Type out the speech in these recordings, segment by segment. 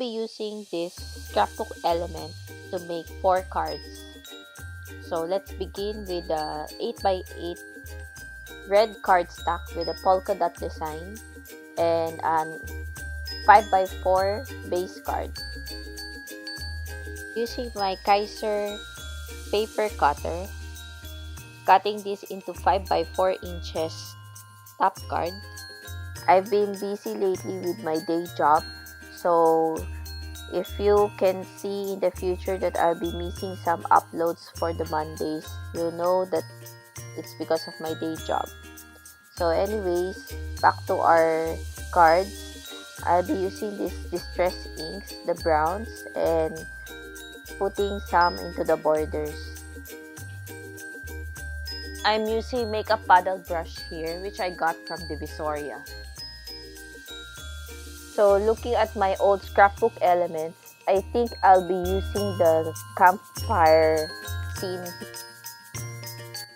be using this scrapbook element to make 4 cards. So let's begin with the 8x8 red card stack with a polka dot design and an 5x4 base card. Using my Kaiser paper cutter, cutting this into 5x4 inches top card. I've been busy lately with my day job, so if you can see in the future that I'll be missing some uploads for the Mondays, you'll know that it's because of my day job. So anyways, back to our cards. I'll be using these distress inks, the browns, and putting some into the borders. I'm using makeup paddle brush here, which I got from Divisoria. So looking at my old scrapbook elements, I think I'll be using the campfire scene.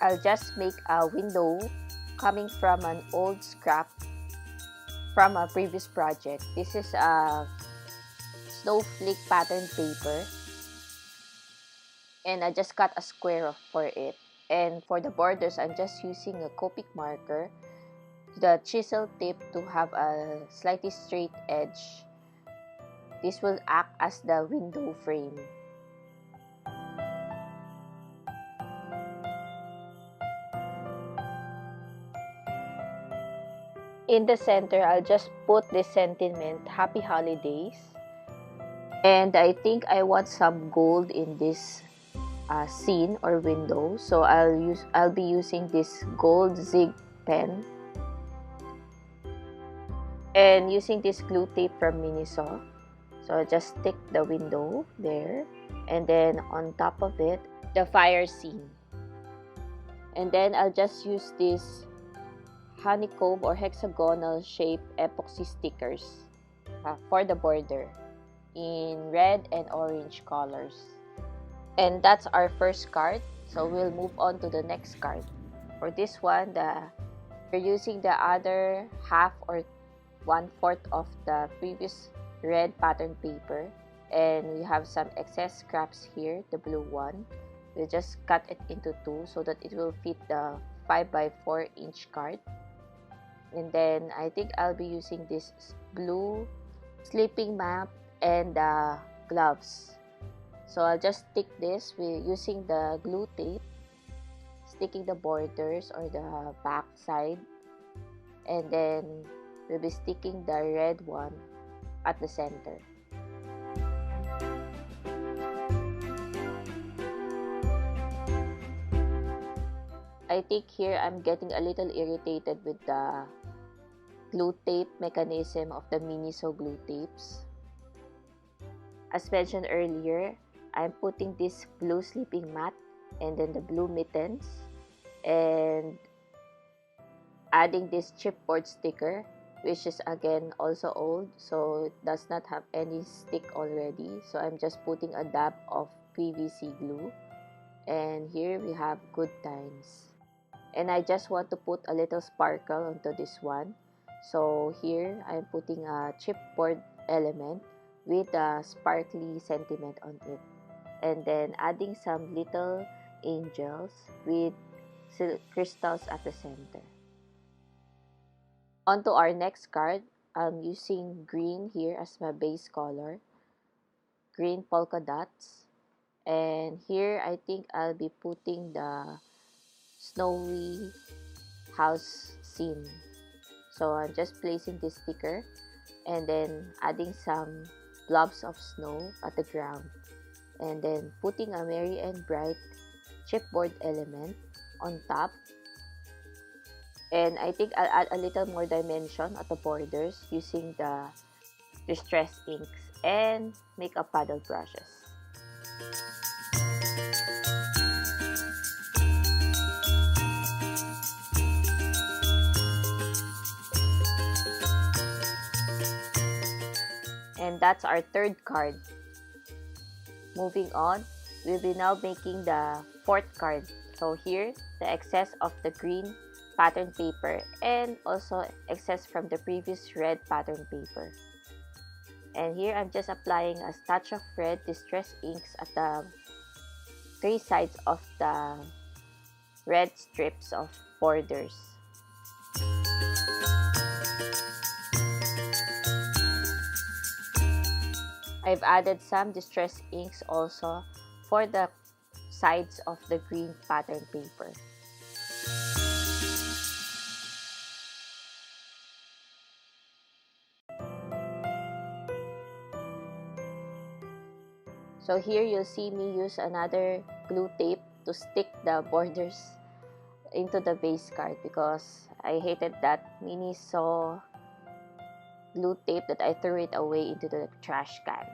I'll just make a window coming from an old scrap from a previous project. This is a snowflake pattern paper, and I just cut a square for it. And for the borders, I'm just using a Copic marker, the chisel tip to have a slightly straight edge. This will act as the window frame. In the center, I'll just put this sentiment, Happy Holidays. And I think I want some gold in this scene or window, so I'll be using this gold zig pen and using this glue tape from Miniso. So I'll just stick the window there, and then on top of it, the fire scene. And then I'll just use this honeycomb or hexagonal shape epoxy stickers for the border in red and orange colors. And that's our first card, so we'll move on to the next card. For this one, we're using the other half or 1/4 of the previous red pattern paper, and we have some excess scraps here, the blue one. We'll just cut it into two so that it will fit the 5x4 inch card. And then I think I'll be using this blue sleeping mat and the gloves. So I'll just stick this with using the glue tape, sticking the borders or the back side, and then we'll be sticking the red one at the center. I think here I'm getting a little irritated with the glue tape mechanism of the Miniso glue tapes. As mentioned earlier, I'm putting this blue sleeping mat and then the blue mittens and adding this chipboard sticker, which is again also old, so it does not have any stick already. So I'm just putting a dab of PVC glue, and here we have Good Times. And I just want to put a little sparkle onto this one. So here I'm putting a chipboard element with a sparkly sentiment on it, and then adding some little angels with crystals at the center. On to our next card. I'm using green here as my base color, green polka dots, and here I think I'll be putting the snowy house scene. So I'm just placing this sticker and then adding some blobs of snow at the ground, and then putting a merry and bright chipboard element on top. And I think I'll add a little more dimension at the borders using the distress inks and makeup paddle brushes. And that's our third card. Moving on, we'll be now making the fourth card. So here, the excess of the green pattern paper and also excess from the previous red pattern paper. And here I'm just applying a touch of red distress inks at the 3 sides of the red strips of borders. I've added some distress inks also for the sides of the green pattern paper. So here you'll see me use another glue tape to stick the borders into the base card because I hated that Miniso glue tape that I threw it away into the trash can.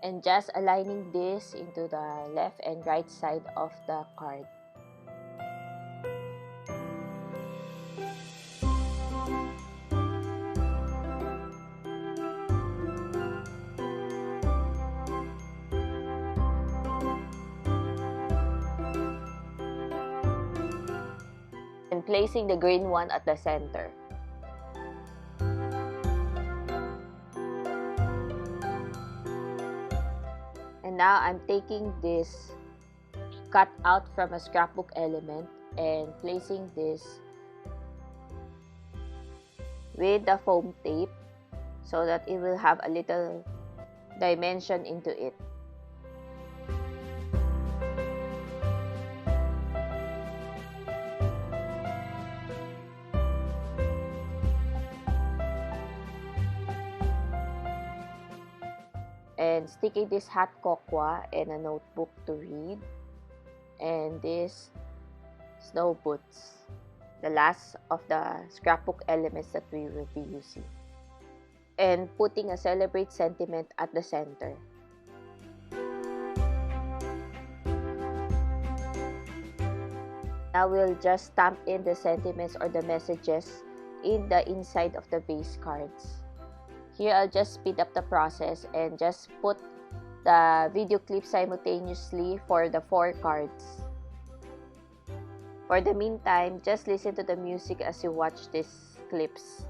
And just aligning this into the left and right side of the card. And placing the green one at the center. And now I'm taking this cut out from a scrapbook element and placing this with the foam tape so that it will have a little dimension into it. And sticking this hot cocoa in a notebook to read, and this snow boots, the last of the scrapbook elements that we will be using, and putting a celebrate sentiment at the center. Now we'll just stamp in the sentiments or the messages in the inside of the base cards. Here, I'll just speed up the process and just put the video clip simultaneously for the 4 cards. For the meantime, just listen to the music as you watch these clips.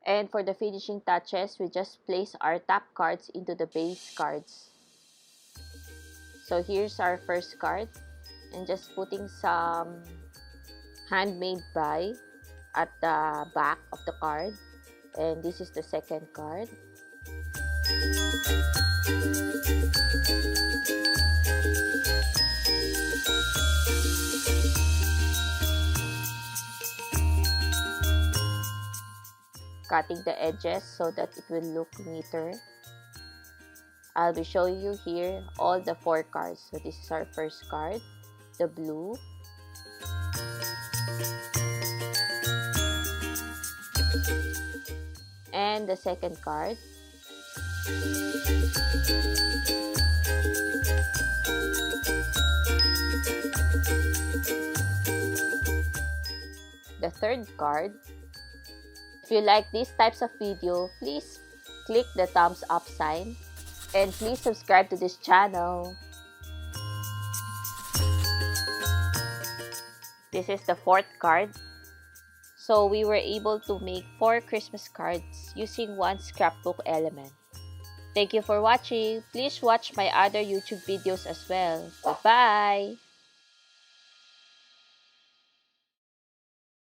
And for the finishing touches, we just place our top cards into the base cards. So here's our first card, and just putting some handmade by at the back of the card. And this is the second card. Cutting the edges so that it will look neater. I'll be showing you here all the 4 cards. So this is our first card, the blue. And the second card. The third card. If you like these types of video, please click the thumbs up sign and please subscribe to this channel. This is the 4th card. So we were able to make 4 Christmas cards using 1 scrapbook element. Thank you for watching. Please watch my other YouTube videos as well. Goodbye!